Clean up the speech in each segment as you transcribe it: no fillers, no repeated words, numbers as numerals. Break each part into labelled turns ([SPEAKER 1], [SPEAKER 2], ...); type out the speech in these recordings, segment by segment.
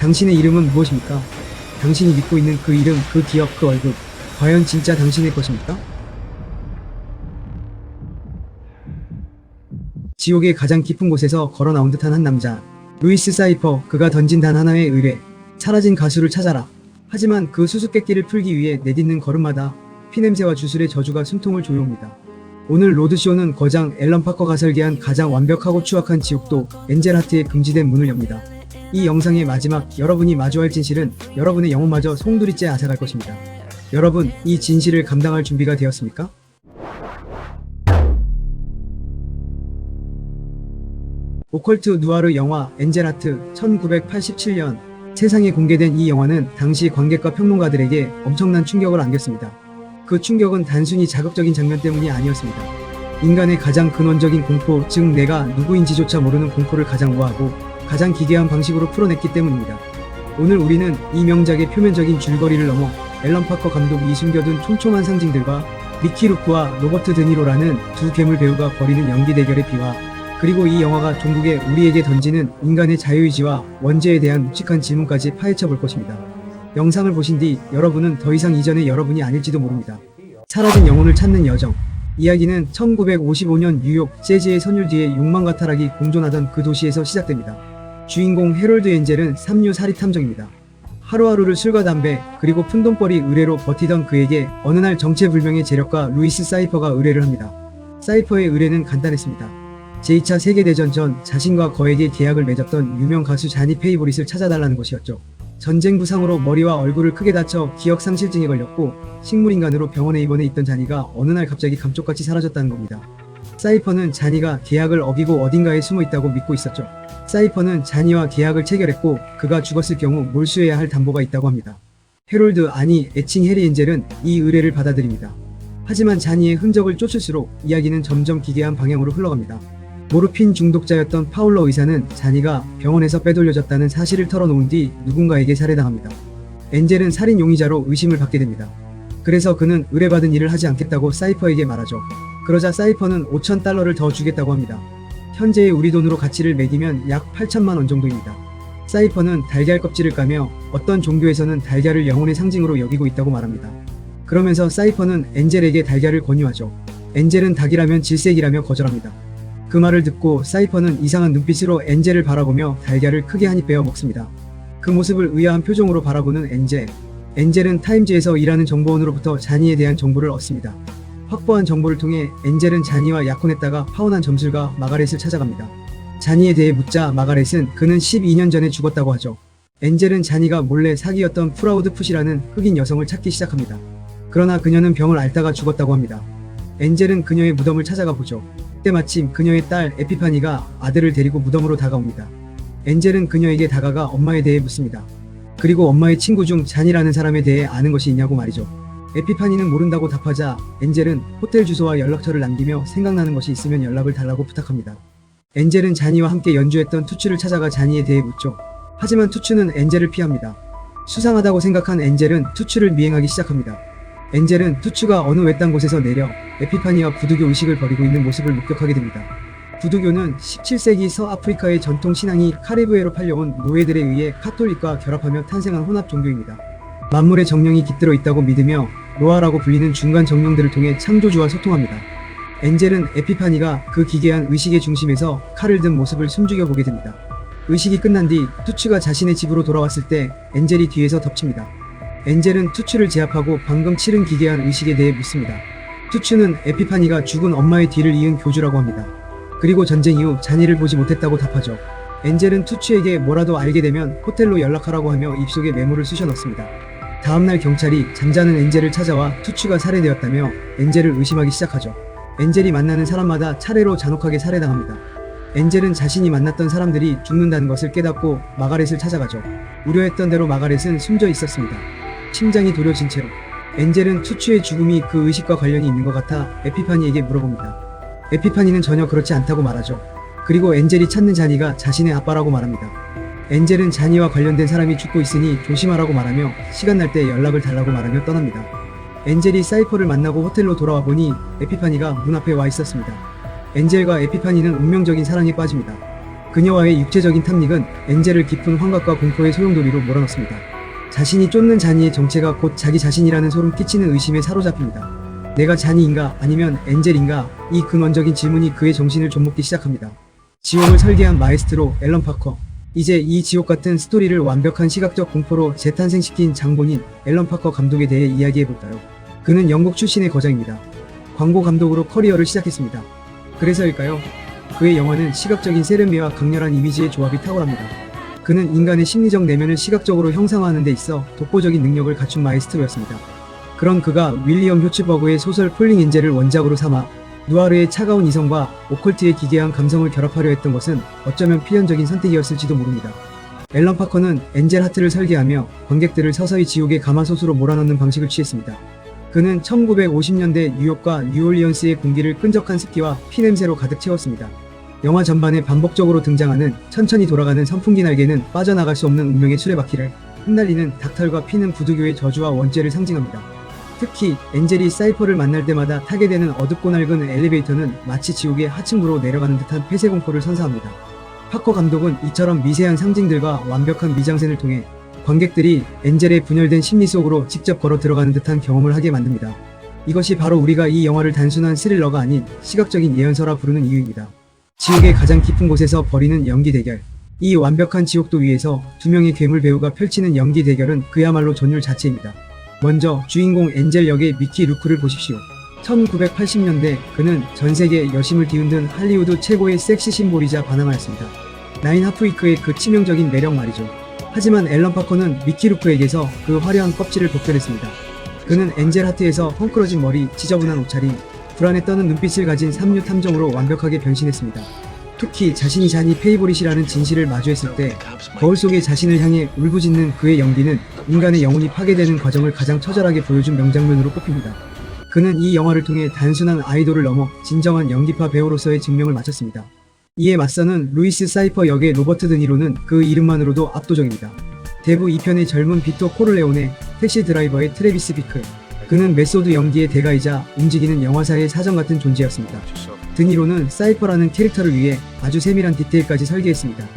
[SPEAKER 1] 당신의 이름은 무엇입니까? 당신이 믿고 있는 그 이름, 그 기억, 그 얼굴, 과연 진짜 당신의 것입니까? 지옥의 가장 깊은 곳에서 걸어 나온 듯한 한 남자, 루이스 사이퍼. 그가 던진 단 하나의 의뢰, 사라진 가수를 찾아라. 하지만 그 수수께끼를 풀기 위해 내딛는 걸음마다 피냄새와 주술의 저주가 숨통을 조여옵니다. 오늘 로드쇼는 거장 앨런 파커가 설계한 가장 완벽하고 추악한 지옥도 엔젤 하트의 금지된 문을 엽니다. 이 영상의 마지막, 여러분이 마주할 진실은 여러분의 영혼마저 송두리째 앗아갈 것입니다. 여러분, 이 진실을 감당할 준비가 되었습니까? 오컬트 누아르 영화 엔젤 하트. 1987년 세상에 공개된 이 영화는 당시 관객과 평론가들에게 엄청난 충격을 안겼습니다. 그 충격은 단순히 자극적인 장면 때문이 아니었습니다. 인간의 가장 근원적인 공포, 즉 내가 누구인지조차 모르는 공포를 가장 우아하고 가장 기괴한 방식으로 풀어냈기 때문입니다. 오늘 우리는 이 명작의 표면적인 줄거리를 넘어 앨런 파커 감독이 숨겨둔 촘촘한 상징들과 미키 루크와 로버트 드니로라는 두 괴물 배우가 벌이는 연기 대결의 비화, 그리고 이 영화가 종국에 우리에게 던지는 인간의 자유의지와 원죄에 대한 묵직한 질문까지 파헤쳐 볼 것입니다. 영상을 보신 뒤 여러분은 더 이상 이전의 여러분이 아닐지도 모릅니다. 사라진 영혼을 찾는 여정. 이야기는 1955년 뉴욕 재즈의 선율 뒤에 욕망과 타락이 공존하던 그 도시에서 시작됩니다. 주인공 해롤드 엔젤은 삼류 사리 탐정입니다. 하루하루를 술과 담배 그리고 푼돈벌이 의뢰로 버티던 그에게 어느 날 정체불명의 재력가 루이스 사이퍼가 의뢰를 합니다. 사이퍼의 의뢰는 간단했습니다. 제2차 세계대전 전 자신과 거액의 계약을 맺었던 유명 가수 자니 페이보릿을 찾아달라는 것이었죠. 전쟁 부상으로 머리와 얼굴을 크게 다쳐 기억상실증에 걸렸고 식물인간으로 병원에 입원해 있던 자니가 어느 날 갑자기 감쪽같이 사라졌다는 겁니다. 사이퍼는 자니가 계약을 어기고 어딘가에 숨어 있다고 믿고 있었죠. 사이퍼는 자니와 계약을 체결했고 그가 죽었을 경우 몰수해야 할 담보가 있다고 합니다. 해롤드, 아니 애칭 해리 엔젤은 이 의뢰를 받아들입니다. 하지만 자니의 흔적을 쫓을수록 이야기는 점점 기괴한 방향으로 흘러갑니다. 모르핀 중독자였던 파울러 의사는 자니가 병원에서 빼돌려졌다는 사실을 털어놓은 뒤 누군가에게 살해당합니다. 엔젤은 살인 용의자로 의심을 받게 됩니다. 그래서 그는 의뢰받은 일을 하지 않겠다고 사이퍼에게 말하죠. 그러자 사이퍼는 5,000달러를 더 주겠다고 합니다. 현재의 우리 돈으로 가치를 매기면 약 8천만 원 정도입니다. 사이퍼는 달걀 껍질을 까며 어떤 종교에서는 달걀을 영혼의 상징으로 여기고 있다고 말합니다. 그러면서 사이퍼는 엔젤에게 달걀을 권유하죠. 엔젤은 닭이라면 질색이라며 거절합니다. 그 말을 듣고 사이퍼는 이상한 눈빛으로 엔젤을 바라보며 달걀을 크게 한 입 베어 먹습니다. 그 모습을 의아한 표정으로 바라보는 엔젤. 엔젤은 타임즈에서 일하는 정보원으로부터 자니에 대한 정보를 얻습니다. 확보한 정보를 통해 엔젤은 자니와 약혼했다가 파혼한 점술가 마가렛을 찾아갑니다. 자니에 대해 묻자 마가렛은 그는 12년 전에 죽었다고 하죠. 엔젤은 자니가 몰래 사귀었던 프라우드 풋이라는 흑인 여성을 찾기 시작합니다. 그러나 그녀는 병을 앓다가 죽었다고 합니다. 엔젤은 그녀의 무덤을 찾아가 보죠. 그때 마침 그녀의 딸 에피파니가 아들을 데리고 무덤으로 다가옵니다. 엔젤은 그녀에게 다가가 엄마에 대해 묻습니다. 그리고 엄마의 친구 중 잔이라는 사람에 대해 아는 것이 있냐고 말이죠. 에피파니는 모른다고 답하자 엔젤은 호텔 주소와 연락처를 남기며 생각나는 것이 있으면 연락을 달라고 부탁합니다. 엔젤은 자니와 함께 연주했던 투츠를 찾아가 자니에 대해 묻죠. 하지만 투츠는 엔젤을 피합니다. 수상하다고 생각한 엔젤은 투츠를 미행하기 시작합니다. 엔젤은 투츠가 어느 외딴 곳에서 내려 에피파니와 부두교 의식을 벌이고 있는 모습을 목격하게 됩니다. 부두교는 17세기 서아프리카의 전통 신앙이 카리브해로 팔려온 노예들에 의해 카톨릭과 결합하며 탄생한 혼합 종교입니다. 만물의 정령이 깃들어 있다고 믿으며 로아라고 불리는 중간 정령들을 통해 창조주와 소통합니다. 엔젤은 에피파니가 그 기괴한 의식의 중심에서 칼을 든 모습을 숨죽여 보게 됩니다. 의식이 끝난 뒤 투츠가 자신의 집으로 돌아왔을 때 엔젤이 뒤에서 덮칩니다. 엔젤은 투츠를 제압하고 방금 치른 기괴한 의식에 대해 묻습니다. 투츠는 에피파니가 죽은 엄마의 뒤를 이은 교주라고 합니다. 그리고 전쟁 이후 자니를 보지 못했다고 답하죠. 엔젤은 투츠에게 뭐라도 알게 되면 호텔로 연락하라고 하며 입속에 메모를 쑤셔 넣습니다. 다음날 경찰이 잠자는 엔젤을 찾아와 투츠가 살해되었다며 엔젤을 의심하기 시작하죠. 엔젤이 만나는 사람마다 차례로 잔혹하게 살해당합니다. 엔젤은 자신이 만났던 사람들이 죽는다는 것을 깨닫고 마가렛을 찾아가죠. 우려했던 대로 마가렛은 숨져 있었습니다. 심장이 도려진 채로. 엔젤은 투츠의 죽음이 그 의식과 관련이 있는 것 같아 에피파니에게 물어봅니다. 에피파니는 전혀 그렇지 않다고 말하죠. 그리고 엔젤이 찾는 자니가 자신의 아빠라고 말합니다. 엔젤은 자니와 관련된 사람이 죽고 있으니 조심하라고 말하며 시간 날 때 연락을 달라고 말하며 떠납니다. 엔젤이 사이퍼를 만나고 호텔로 돌아와 보니 에피파니가 문 앞에 와 있었습니다. 엔젤과 에피파니는 운명적인 사랑에 빠집니다. 그녀와의 육체적인 탐닉은 엔젤을 깊은 환각과 공포의 소용돌이로 몰아넣습니다. 자신이 쫓는 자니의 정체가 곧 자기 자신이라는 소름 끼치는 의심에 사로잡힙니다. 내가 자니인가 아니면 엔젤인가? 이 근원적인 질문이 그의 정신을 좀먹기 시작합니다. 지옥을 설계한 마에스트로 앨런 파커. 이제 이 지옥 같은 스토리를 완벽한 시각적 공포로 재탄생시킨 장본인 앨런 파커 감독에 대해 이야기해볼까요? 그는 영국 출신의 거장입니다. 광고 감독으로 커리어를 시작했습니다. 그래서일까요? 그의 영화는 시각적인 세련미와 강렬한 이미지의 조합이 탁월합니다. 그는 인간의 심리적 내면을 시각적으로 형상화하는 데 있어 독보적인 능력을 갖춘 마에스트로였습니다. 그런 그가 윌리엄 효츠버그의 소설 폴링 엔젤을 원작으로 삼아 누아르의 차가운 이성과 오컬트의 기괴한 감성을 결합하려 했던 것은 어쩌면 필연적인 선택이었을지도 모릅니다. 앨런 파커는 엔젤 하트를 설계하며 관객들을 서서히 지옥의 가마솥으로 몰아넣는 방식을 취했습니다. 그는 1950년대 뉴욕과 뉴올리언스의 공기를 끈적한 습기와 피냄새로 가득 채웠습니다. 영화 전반에 반복적으로 등장하는 천천히 돌아가는 선풍기 날개는 빠져나갈 수 없는 운명의 수레바퀴를 흩날리는 닭털과 피는 부두교의 저주와 원죄를 상징합니다. 특히 엔젤이 사이퍼를 만날 때마다 타게 되는 어둡고 낡은 엘리베이터는 마치 지옥의 하층부로 내려가는 듯한 폐쇄공포를 선사합니다. 파커 감독은 이처럼 미세한 상징들과 완벽한 미장센을 통해 관객들이 엔젤의 분열된 심리 속으로 직접 걸어 들어가는 듯한 경험을 하게 만듭니다. 이것이 바로 우리가 이 영화를 단순한 스릴러가 아닌 시각적인 예언서라 부르는 이유입니다. 지옥의 가장 깊은 곳에서 벌이는 연기 대결. 이 완벽한 지옥도 위에서 두 명의 괴물 배우가 펼치는 연기 대결은 그야말로 전율 자체입니다. 먼저 주인공 엔젤 역의 미키 루크를 보십시오. 1980년대 그는 전세계 여심을 뒤흔든 할리우드 최고의 섹시 심볼이자 바나나였습니다. 나인 하프위크의 그 치명적인 매력 말이죠. 하지만 앨런 파커는 미키 루크에게서 그 화려한 껍질을 벗겨냈습니다. 그는 엔젤 하트에서 헝클어진 머리, 지저분한 옷차림, 불안에 떠는 눈빛을 가진 삼류 탐정으로 완벽하게 변신했습니다. 특히 자신이 자니 페이보릿이라는 진실을 마주했을 때 거울 속의 자신을 향해 울부짖는 그의 연기는 인간의 영혼이 파괴되는 과정을 가장 처절하게 보여준 명장면으로 꼽힙니다. 그는 이 영화를 통해 단순한 아이돌을 넘어 진정한 연기파 배우로서의 증명을 마쳤습니다. 이에 맞서는 루이스 사이퍼 역의 로버트 드니로는 그 이름만으로도 압도적입니다. 대부 2편의 젊은 비토 코르레오네, 택시 드라이버의 트래비스 비클. 그는 메소드 연기의 대가이자 움직이는 영화사의 사정 같은 존재였습니다. 드니로는 사이퍼라는 캐릭터를 위해 아주 세밀한 디테일까지 설계했습니다.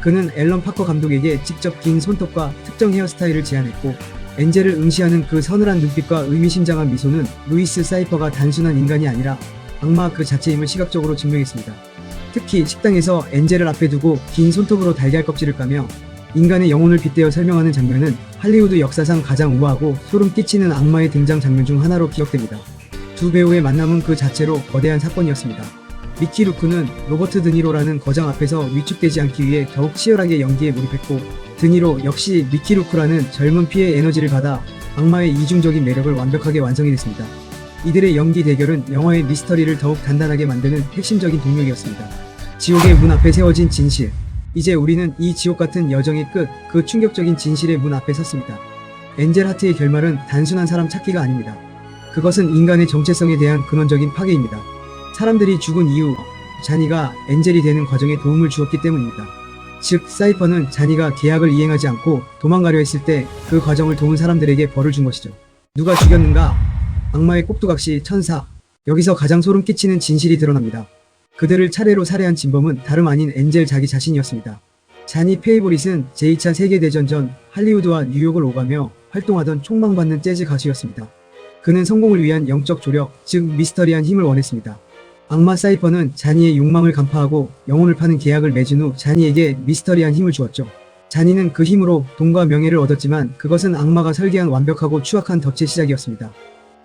[SPEAKER 1] 그는 앨런 파커 감독에게 직접 긴 손톱과 특정 헤어스타일을 제안했고 엔젤을 응시하는 그 서늘한 눈빛과 의미심장한 미소는 루이스 사이퍼가 단순한 인간이 아니라 악마 그 자체임을 시각적으로 증명했습니다. 특히 식당에서 엔젤을 앞에 두고 긴 손톱으로 달걀 껍질을 까며 인간의 영혼을 빗대어 설명하는 장면은 할리우드 역사상 가장 우아하고 소름 끼치는 악마의 등장 장면 중 하나로 기억됩니다. 두 배우의 만남은 그 자체로 거대한 사건이었습니다. 미키 루크는 로버트 드니로라는 거장 앞에서 위축되지 않기 위해 더욱 치열하게 연기에 몰입했고 드니로 역시 미키 루크라는 젊은 피의 에너지를 받아 악마의 이중적인 매력을 완벽하게 완성해냈습니다. 이들의 연기 대결은 영화의 미스터리를 더욱 단단하게 만드는 핵심적인 동력이었습니다. 지옥의 문 앞에 세워진 진실. 이제 우리는 이 지옥 같은 여정의 끝, 그 충격적인 진실의 문 앞에 섰습니다. 엔젤 하트의 결말은 단순한 사람 찾기가 아닙니다. 그것은 인간의 정체성에 대한 근원적인 파괴입니다. 사람들이 죽은 이후 자니가 엔젤이 되는 과정에 도움을 주었기 때문입니다. 즉 사이퍼는 자니가 계약을 이행하지 않고 도망가려 했을 때 그 과정을 도운 사람들에게 벌을 준 것이죠. 누가 죽였는가? 악마의 꼭두각시 천사. 여기서 가장 소름 끼치는 진실이 드러납니다. 그들을 차례로 살해한 진범은 다름 아닌 엔젤 자기 자신이었습니다. 자니 페이보릿은 제2차 세계대전 전 할리우드와 뉴욕을 오가며 활동하던 촉망받는 재즈 가수였습니다. 그는 성공을 위한 영적 조력, 즉 미스터리한 힘을 원했습니다. 악마 사이퍼는 자니의 욕망을 간파하고 영혼을 파는 계약을 맺은 후 자니에게 미스터리한 힘을 주었죠. 자니는 그 힘으로 돈과 명예를 얻었지만 그것은 악마가 설계한 완벽하고 추악한 덫의 시작이었습니다.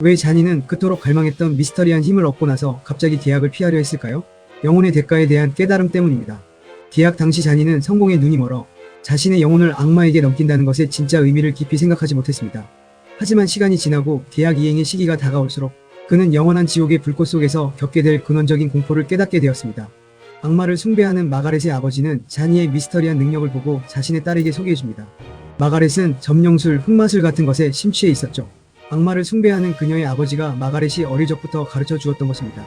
[SPEAKER 1] 왜 자니는 그토록 갈망했던 미스터리한 힘을 얻고 나서 갑자기 계약을 피하려 했을까요? 영혼의 대가에 대한 깨달음 때문입니다. 계약 당시 자니는 성공에 눈이 멀어 자신의 영혼을 악마에게 넘긴다는 것의 진짜 의미를 깊이 생각하지 못했습니다. 하지만 시간이 지나고 계약 이행의 시기가 다가올수록 그는 영원한 지옥의 불꽃 속에서 겪게 될 근원적인 공포를 깨닫게 되었습니다. 악마를 숭배하는 마가렛의 아버지는 자니의 미스터리한 능력을 보고 자신의 딸에게 소개해줍니다. 마가렛은 점령술, 흑마술 같은 것에 심취해 있었죠. 악마를 숭배하는 그녀의 아버지가 마가렛이 어릴 적부터 가르쳐 주었던 것입니다.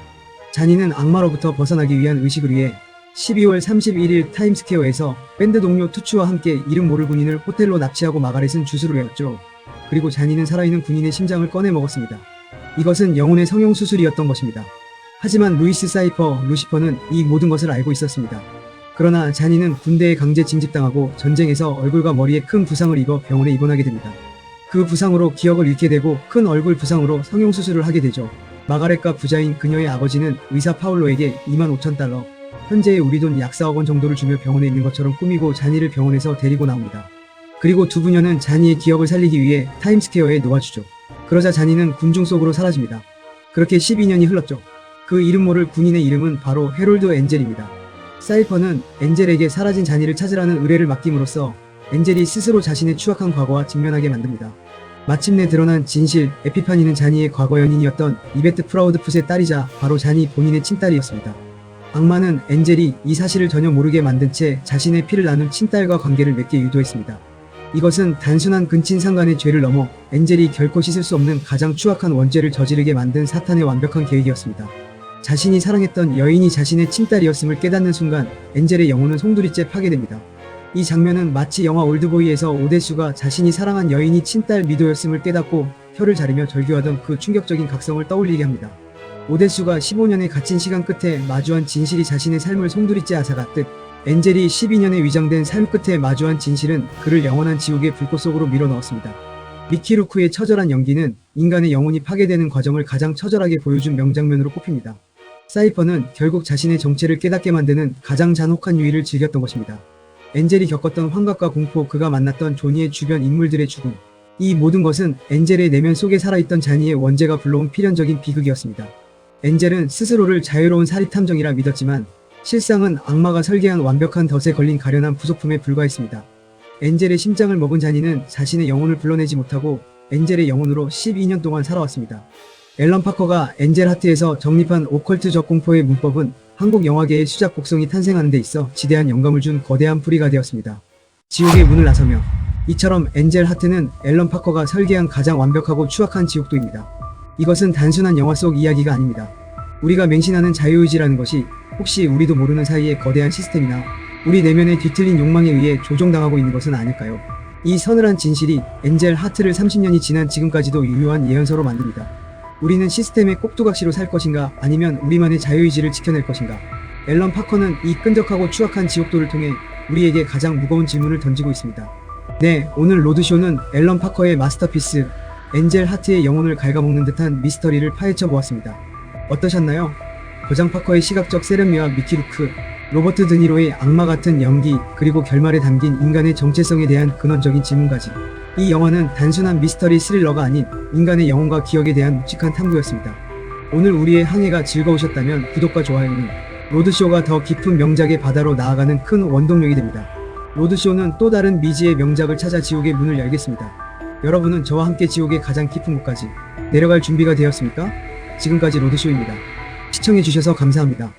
[SPEAKER 1] 자니는 악마로부터 벗어나기 위한 의식을 위해 12월 31일 타임스퀘어에서 밴드 동료 투추와 함께 이름 모를 군인을 호텔로 납치하고 마가렛은 주술을 외웠죠. 그리고 자니는 살아있는 군인의 심장을 꺼내 먹었습니다. 이것은 영혼의 성형수술이었던 것입니다. 하지만 루이스 사이퍼, 루시퍼는 이 모든 것을 알고 있었습니다. 그러나 자니는 군대에 강제 징집당하고 전쟁에서 얼굴과 머리에 큰 부상을 입어 병원에 입원하게 됩니다. 그 부상으로 기억을 잃게 되고 큰 얼굴 부상으로 성형수술을 하게 되죠. 마가렛과 부자인 그녀의 아버지는 의사 파울로에게 25,000달러, 현재의 우리 돈 약 4억 원 정도를 주며 병원에 있는 것처럼 꾸미고 자니를 병원에서 데리고 나옵니다. 그리고 두 부녀는 자니의 기억을 살리기 위해 타임스퀘어에 놓아주죠. 그러자 자니는 군중 속으로 사라집니다. 그렇게 12년이 흘렀죠. 그 이름 모를 군인의 이름은 바로 해롤드 엔젤입니다. 사이퍼는 엔젤에게 사라진 자니를 찾으라는 의뢰를 맡김으로써 엔젤이 스스로 자신의 추악한 과거와 직면하게 만듭니다. 마침내 드러난 진실, 에피파니는 자니의 과거 연인이었던 이베트 프라우드풋의 딸이자 바로 자니 본인의 친딸이었습니다. 악마는 엔젤이 이 사실을 전혀 모르게 만든 채 자신의 피를 나눈 친딸과 관계를 맺게 유도했습니다. 이것은 단순한 근친상간의 죄를 넘어 엔젤이 결코 씻을 수 없는 가장 추악한 원죄를 저지르게 만든 사탄의 완벽한 계획이었습니다. 자신이 사랑했던 여인이 자신의 친딸이었음을 깨닫는 순간 엔젤의 영혼은 송두리째 파괴됩니다. 이 장면은 마치 영화 올드보이에서 오데수가 자신이 사랑한 여인이 친딸 미도였음을 깨닫고 혀를 자르며 절규하던 그 충격적인 각성을 떠올리게 합니다. 오데수가 15년의 갇힌 시간 끝에 마주한 진실이 자신의 삶을 송두리째 앗아갔듯 엔젤이 12년의 위장된 삶 끝에 마주한 진실은 그를 영원한 지옥의 불꽃 속으로 밀어넣었습니다. 미키 루크의 처절한 연기는 인간의 영혼이 파괴되는 과정을 가장 처절하게 보여준 명장면으로 꼽힙니다. 사이퍼는 결국 자신의 정체를 깨닫게 만드는 가장 잔혹한 유의를 즐겼던 것입니다. 엔젤이 겪었던 환각과 공포, 그가 만났던 조니의 주변 인물들의 죽음, 이 모든 것은 엔젤의 내면 속에 살아있던 자니의 원죄가 불러온 필연적인 비극이었습니다. 엔젤은 스스로를 자유로운 사립탐정이라 믿었지만 실상은 악마가 설계한 완벽한 덫에 걸린 가련한 부속품에 불과했습니다. 엔젤의 심장을 먹은 자니는 자신의 영혼을 불러내지 못하고 엔젤의 영혼으로 12년 동안 살아왔습니다. 앨런 파커가 엔젤 하트에서 정립한 오컬트적 공포의 문법은 한국 영화계의 수작 곡성이 탄생하는 데 있어 지대한 영감을 준 거대한 뿌리가 되었습니다. 지옥의 문을 나서며 이처럼 엔젤 하트는 앨런 파커가 설계한 가장 완벽하고 추악한 지옥도입니다. 이것은 단순한 영화 속 이야기가 아닙니다. 우리가 맹신하는 자유의지라는 것이 혹시 우리도 모르는 사이에 거대한 시스템이나 우리 내면의 뒤틀린 욕망에 의해 조종당하고 있는 것은 아닐까요? 이 서늘한 진실이 엔젤 하트를 30년이 지난 지금까지도 유효한 예언서로 만듭니다. 우리는 시스템의 꼭두각시로 살 것인가, 아니면 우리만의 자유의지를 지켜낼 것인가? 앨런 파커는 이 끈적하고 추악한 지옥도를 통해 우리에게 가장 무거운 질문을 던지고 있습니다. 네, 오늘 로드쇼는 앨런 파커의 마스터피스 엔젤 하트의 영혼을 갉아먹는 듯한 미스터리를 파헤쳐 보았습니다. 어떠셨나요? 거장 파커의 시각적 세련미와 미키 루크, 로버트 드니로의 악마 같은 연기, 그리고 결말에 담긴 인간의 정체성에 대한 근원적인 질문까지. 이 영화는 단순한 미스터리 스릴러가 아닌 인간의 영혼과 기억에 대한 묵직한 탐구였습니다. 오늘 우리의 항해가 즐거우셨다면 구독과 좋아요는 로드쇼가 더 깊은 명작의 바다로 나아가는 큰 원동력이 됩니다. 로드쇼는 또 다른 미지의 명작을 찾아 지옥의 문을 열겠습니다. 여러분은 저와 함께 지옥의 가장 깊은 곳까지 내려갈 준비가 되었습니까? 지금까지 로드쇼입니다. 시청해주셔서 감사합니다.